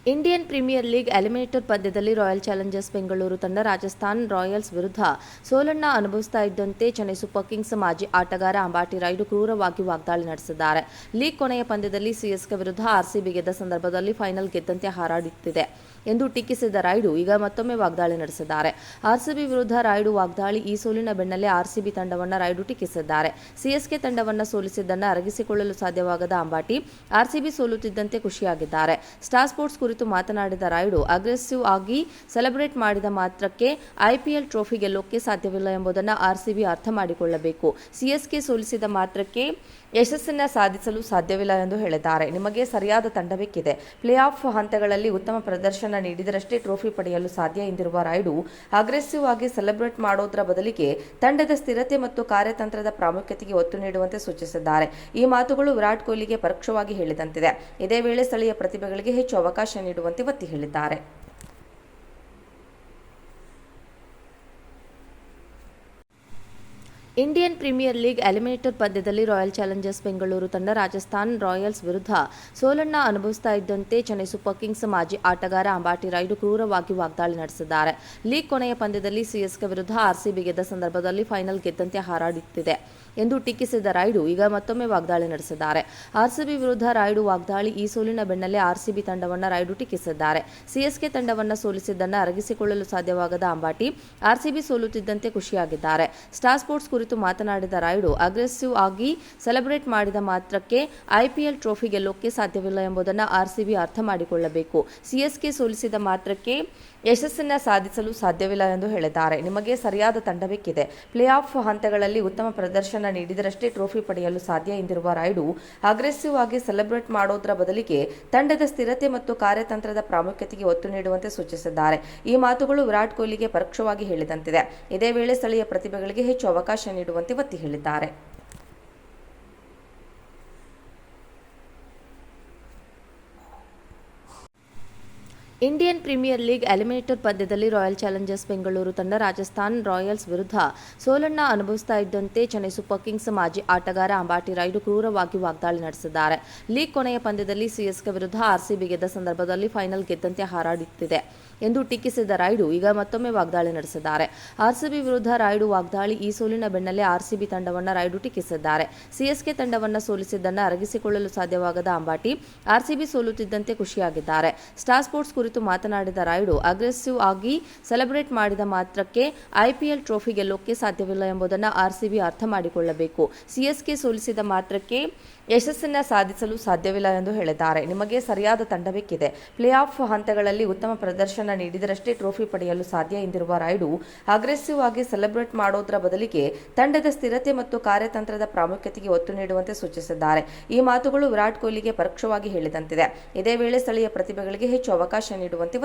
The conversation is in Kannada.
ಇಂಡಿಯನ್ ಪ್ರೀಮಿಯರ್ ಲೀಗ್ ಎಲಿಮಿನೇಟರ್ ಪಂದ್ಯದಲ್ಲಿ ರಾಯಲ್ ಚಾಲೆಂಜರ್ಸ್ ಬೆಂಗಳೂರು ತಂಡ ರಾಜಸ್ಥಾನ್ ರಾಯಲ್ಸ್ ವಿರುದ್ಧ ಸೋಲನ್ನ ಅನುಭವಿಸ್ತಾ ಇದ್ದಂತೆ ಚೆನ್ನೈ ಸೂಪರ್ ಕಿಂಗ್ಸ್ ಮಾಜಿ ಆಟಗಾರ ಅಂಬಾಟಿ ರಾಯುಡು ಕ್ರೂರವಾಗಿ ವಾಗ್ದಾಳಿ ನಡೆಸಿದ್ದಾರೆ. ಲೀಗ್ ಕೊನೆಯ ಪಂದ್ಯದಲ್ಲಿ ಸಿಎಸ್ಕೆ ವಿರುದ್ಧ ಆರ್ಸಿಬಿ ಗೆದ್ದ ಸಂದರ್ಭದಲ್ಲಿ ಫೈನಲ್ ಗೆದ್ದಂತೆ ಹಾರಾಡುತ್ತಿದೆ ಎಂದು ಟೀಕಿಸಿದ ರಾಯುಡು ಈಗ ಮತ್ತೊಮ್ಮೆ ವಾಗ್ದಾಳಿ ನಡೆಸಿದ್ದಾರೆ. ಆರ್ಸಿಬಿ ವಿರುದ್ಧ ರಾಯುಡು ವಾಗ್ದಾಳಿ. ಈ ಸೋಲಿನ ಬೆನ್ನಲ್ಲೇ ಆರ್ಸಿಬಿ ತಂಡವನ್ನು ರಾಯುಡು ಟೀಕಿಸಿದ್ದಾರೆ. ಸಿಎಸ್ಕೆ ತಂಡವನ್ನು ಸೋಲಿಸಿದ್ದನ್ನು ಅರಗಿಸಿಕೊಳ್ಳಲು ಸಾಧ್ಯವಾಗದ ಅಂಬಾಟಿ ಆರ್ಸಿಬಿ ಸೋಲುತ್ತಿದ್ದಂತೆ ಖುಷಿಯಾಗಿದ್ದಾರೆ. ಸ್ಟಾರ್ ಸ್ಪೋರ್ಟ್ಸ್ ಕುರಿತು ಮಾತನಾಡಿದ ರಾಯುಡು, ಅಗ್ರೆಸಿವ್ ಆಗಿ ಸೆಲೆಬ್ರೇಟ್ ಮಾಡಿದ ಮಾತ್ರಕ್ಕೆ ಐಪಿಎಲ್ ಟ್ರೋಫಿ ಗೆಲ್ಲೋಕೆ ಸಾಧ್ಯವಿಲ್ಲ ಎಂಬುದನ್ನು ಆರ್ಸಿಬಿ ಅರ್ಥ ಮಾಡಿಕೊಳ್ಳಬೇಕು. ಸಿಎಸ್ಕೆ ಸೋಲಿಸಿದ ಮಾತ್ರಕ್ಕೆ ಯಶಸ್ಸನ್ನು ಸಾಧಿಸಲು ಸಾಧ್ಯವಿಲ್ಲ ಎಂದು ಹೇಳಿದ್ದಾರೆ. ನಿಮಗೆ ಸರಿಯಾದ ತಂಡ ಬೇಕಿದೆ. ಪ್ಲೇ ಆಫ್ ಹಂತಗಳಲ್ಲಿ ಉತ್ತಮ ಪ್ರದರ್ಶನ ನೀಡಿದರಷ್ಟೇ ಟ್ರೋಫಿ ಪಡೆಯಲು ಸಾಧ್ಯ ಎಂದಿರುವ ರಾಯುಡು, ಅಗ್ರೆಸಿವ್ ಆಗಿ ಸೆಲೆಬ್ರೇಟ್ ಮಾಡೋದರ ಬದಲಿಗೆ ತಂಡದ ಸ್ಥಿರತೆ ಮತ್ತು ಕಾರ್ಯತಂತ್ರದ ಪ್ರಾಮುಖ್ಯತೆಗೆ ಒತ್ತು ನೀಡುವಂತೆ ಸೂಚಿಸಿದ್ದಾರೆ. ಈ ಮಾತುಗಳು ವಿರಾಟ್ ಕೊಹ್ಲಿಗೆ ಪರೋಕ್ಷವಾಗಿ ಹೇಳಿದಂತಿದೆ. ಇದೇ ವೇಳೆ ಸ್ಥಳೀಯ ಪ್ರತಿಭೆಗಳಿಗೆ ಹೆಚ್ಚು ಅವಕಾಶ ನೀಡುವಂತೆ ಒತ್ತಿ ಹೇಳಿದ್ದಾರೆ. ಇಂಡಿಯನ್ ಪ್ರೀಮಿಯರ್ ಲೀಗ್ ಎಲಿಮಿನೇಟರ್ ಪಂದ್ಯದಲ್ಲಿ ರಾಯಲ್ ಚಾಲೆಂಜರ್ಸ್ ಬೆಂಗಳೂರು ತಂಡ ರಾಜಸ್ಥಾನ್ ರಾಯಲ್ಸ್ ವಿರುದ್ಧ ಸೋಲನ್ನ ಅನುಭವಿಸ್ತಾ ಇದ್ದಂತೆ ಚೆನ್ನೈ ಸೂಪರ್ ಕಿಂಗ್ಸ್ ಮಾಜಿ ಆಟಗಾರ ಅಂಬಾಟಿ ರಾಯುಡು ಕ್ರೂರವಾಗಿ ವಾಗ್ದಾಳಿ ನಡೆಸಿದ್ದಾರೆ. ಲೀಗ್ ಕೊನೆಯ ಪಂದ್ಯದಲ್ಲಿ ಸಿಎಸ್ಕೆ ವಿರುದ್ಧ ಆರ್ಸಿಬಿ ಗೆದ್ದ ಸಂದರ್ಭದಲ್ಲಿ ಫೈನಲ್ ಗೆದ್ದಂತೆ ಹಾರಾಡುತ್ತಿದೆ ಎಂದು ಟೀಕಿಸಿದ ರಾಯುಡು ಈಗ ಮತ್ತೊಮ್ಮೆ ವಾಗ್ದಾಳಿ ನಡೆಸಿದ್ದಾರೆ. ಆರ್ಸಿಬಿ ವಿರುದ್ಧ ರಾಯುಡು ವಾಗ್ದಾಳಿ. ಈ ಸೋಲಿನ ಬೆನ್ನಲ್ಲೇ ಆರ್ಸಿಬಿ ತಂಡವನ್ನು ರಾಯುಡು ಟೀಕಿಸಿದ್ದಾರೆ. ಸಿಎಸ್ಕೆ ತಂಡವನ್ನು ಸೋಲಿಸಿದ್ದನ್ನು ಅರಗಿಸಿಕೊಳ್ಳಲು ಸಾಧ್ಯವಾಗದ ಅಂಬಾಟಿ ಆರ್ಸಿಬಿ ಸೋಲುತ್ತಿದ್ದಂತೆ ಖುಷಿಯಾಗಿದ್ದಾರೆ. ಸ್ಟಾರ್ ಸ್ಪೋರ್ಟ್ಸ್ ಕುರಿತು ಮಾತನಾಡಿದ ರಾಯುಡು, ಅಗ್ರೆಸಿವ್ ಆಗಿ ಸೆಲೆಬ್ರೇಟ್ ಮಾಡಿದ ಮಾತ್ರಕ್ಕೆ ಐಪಿಎಲ್ ಟ್ರೋಫಿ ಗೆಲ್ಲೋಕೆ ಸಾಧ್ಯವಿಲ್ಲ ಎಂಬುದನ್ನು ಆರ್ಸಿಬಿ ಅರ್ಥ ಮಾಡಿಕೊಳ್ಳಬೇಕು. ಸಿಎಸ್ಕೆ ಸೋಲಿಸಿದ ಮಾತ್ರಕ್ಕೆ ಯಶಸ್ಸನ್ನು ಸಾಧಿಸಲು ಸಾಧ್ಯವಿಲ್ಲ ಎಂದು ಹೇಳಿದ್ದಾರೆ. ನಿಮಗೆ ಸರಿಯಾದ ತಂಡ ಬೇಕಿದೆ. ಪ್ಲೇ ಆಫ್ ಹಂತಗಳಲ್ಲಿ ಉತ್ತಮ ಪ್ರದರ್ಶನ ನೀಡಿದರಷ್ಟೇ ಟ್ರೋಫಿ ಪಡೆಯಲು ಸಾಧ್ಯ ಎಂದಿರುವ ರಾಯುಡು, ಅಗ್ರೆಸಿವ್ ಆಗಿ ಸೆಲೆಬ್ರೇಟ್ ಮಾಡೋದರ ಬದಲಿಗೆ ತಂಡದ ಸ್ಥಿರತೆ ಮತ್ತು ಕಾರ್ಯತಂತ್ರದ ಪ್ರಾಮುಖ್ಯತೆಗೆ ಒತ್ತು ನೀಡುವಂತೆ ಸೂಚಿಸಿದ್ದಾರೆ. ಈ ಮಾತುಗಳು ವಿರಾಟ್ ಕೊಹ್ಲಿಗೆ ಪರೋಕ್ಷವಾಗಿ ಹೇಳಿದಂತಿದೆ. ಇದೇ ವೇಳೆ ಸ್ಥಳೀಯ ಪ್ರತಿಭೆಗಳಿಗೆ ಹೆಚ್ಚು ಅವಕಾಶ ನೀಡುವಂತೆ ಒತ್ತಿ ಹೇಳಿದ್ದಾರೆ. ಇಂಡಿಯನ್ ಪ್ರೀಮಿಯರ್ ಲೀಗ್ ಎಲಿಮಿನೇಟರ್ ಪಂದ್ಯದಲ್ಲಿ ರಾಯಲ್ ಚಾಲೆಂಜರ್ಸ್ ಬೆಂಗಳೂರು ತಂಡ ರಾಜಸ್ಥಾನ್ ರಾಯಲ್ಸ್ ವಿರುದ್ಧ ಸೋಲನ್ನ ಅನುಭವಿಸ್ತಾ ಇದ್ದಂತೆ ಚೆನ್ನೈ ಸೂಪರ್ ಕಿಂಗ್ಸ್ ಮಾಜಿ ಆಟಗಾರ ಅಂಬಾಟಿ ರಾಯುಡು ಕ್ರೂರವಾಗಿ ವಾಗ್ದಾಳಿ ನಡೆಸಿದ್ದಾರೆ. ಲೀಗ್ ಕೊನೆಯ ಪಂದ್ಯದಲ್ಲಿ ಸಿಎಸ್ಕೆ ವಿರುದ್ಧ ಆರ್ಸಿಬಿ ಗೆದ್ದ ಸಂದರ್ಭದಲ್ಲಿ ಫೈನಲ್ ಗೆದ್ದಂತೆ ಹಾರಾಡುತ್ತಿದೆ ಎಂದು ಟೀಕಿಸಿದ ರಾಯುಡು ಈಗ ಮತ್ತೊಮ್ಮೆ ವಾಗ್ದಾಳಿ ನಡೆಸಿದ್ದಾರೆ. ಆರ್ಸಿಬಿ ವಿರುದ್ಧ ರಾಯುಡು ವಾಗ್ದಾಳಿ. ಈ ಸೋಲಿನ ಬೆನ್ನಲ್ಲೇ ಆರ್ಸಿಬಿ ತಂಡವನ್ನು ರಾಯುಡು ಟೀಕಿಸಿದ್ದಾರೆ. ಸಿಎಸ್ಕೆ ತಂಡವನ್ನು ಸೋಲಿಸಿದ್ದನ್ನು ಅರಗಿಸಿಕೊಳ್ಳಲು ಸಾಧ್ಯವಾಗದ ಅಂಬಾಟಿ ಆರ್ಸಿಬಿ ಸೋಲುತ್ತಿದ್ದಂತೆ ಖುಷಿಯಾಗಿದ್ದಾರೆ. ಸ್ಟಾರ್ ಸ್ಪೋರ್ಟ್ಸ್ ಕುರಿತು ಮಾತನಾಡಿದ ರಾಯುಡು, ಅಗ್ರೆಸಿವ್ ಆಗಿ ಸೆಲೆಬ್ರೇಟ್ ಮಾಡಿದ ಮಾತ್ರಕ್ಕೆ ಐಪಿಎಲ್ ಟ್ರೋಫಿ ಗೆಲ್ಲೋಕೆ ಸಾಧ್ಯವಿಲ್ಲ ಎಂಬುದನ್ನು ಆರ್ಸಿಬಿ ಅರ್ಥ ಮಾಡಿಕೊಳ್ಳಬೇಕು. ಸಿಎಸ್ಕೆ ಸೋಲಿಸಿದ ಮಾತ್ರಕ್ಕೆ ಯಶಸ್ಸನ್ನು ಸಾಧಿಸಲು ಸಾಧ್ಯವಿಲ್ಲ ಎಂದು ಹೇಳಿದ್ದಾರೆ. ನಿಮಗೆ ಸರಿಯಾದ ತಂಡ ಬೇಕಿದೆ. ಪ್ಲೇ ಆಫ್ ಹಂತಗಳಲ್ಲಿ ಉತ್ತಮ ಪ್ರದರ್ಶನ ನೀಡಿದರಷ್ಟೇ ಟ್ರೋಫಿ ಪಡೆಯಲು ಸಾಧ್ಯ ಎಂದಿರುವ ರಾಯುಡು, ಅಗ್ರೆಸಿವ್ ಆಗಿ ಸೆಲೆಬ್ರೇಟ್ ಮಾಡೋದರ ಬದಲಿಗೆ ತಂಡದ ಸ್ಥಿರತೆ ಮತ್ತು ಕಾರ್ಯತಂತ್ರದ ಪ್ರಾಮುಖ್ಯತೆಗೆ ಒತ್ತು ನೀಡುವಂತೆ ಸೂಚಿಸಿದ್ದಾರೆ. ಈ ಮಾತುಗಳು ವಿರಾಟ್ ಕೊಹ್ಲಿಗೆ ಪರೋಕ್ಷವಾಗಿ ಹೇಳಿದಂತಿದೆ. ಇದೇ ವೇಳೆ ಸ್ಥಳೀಯ ಪ್ರತಿಭೆಗಳಿಗೆ ಹೆಚ್ಚು ಅವಕಾಶ ನೀಡುವಂತೆ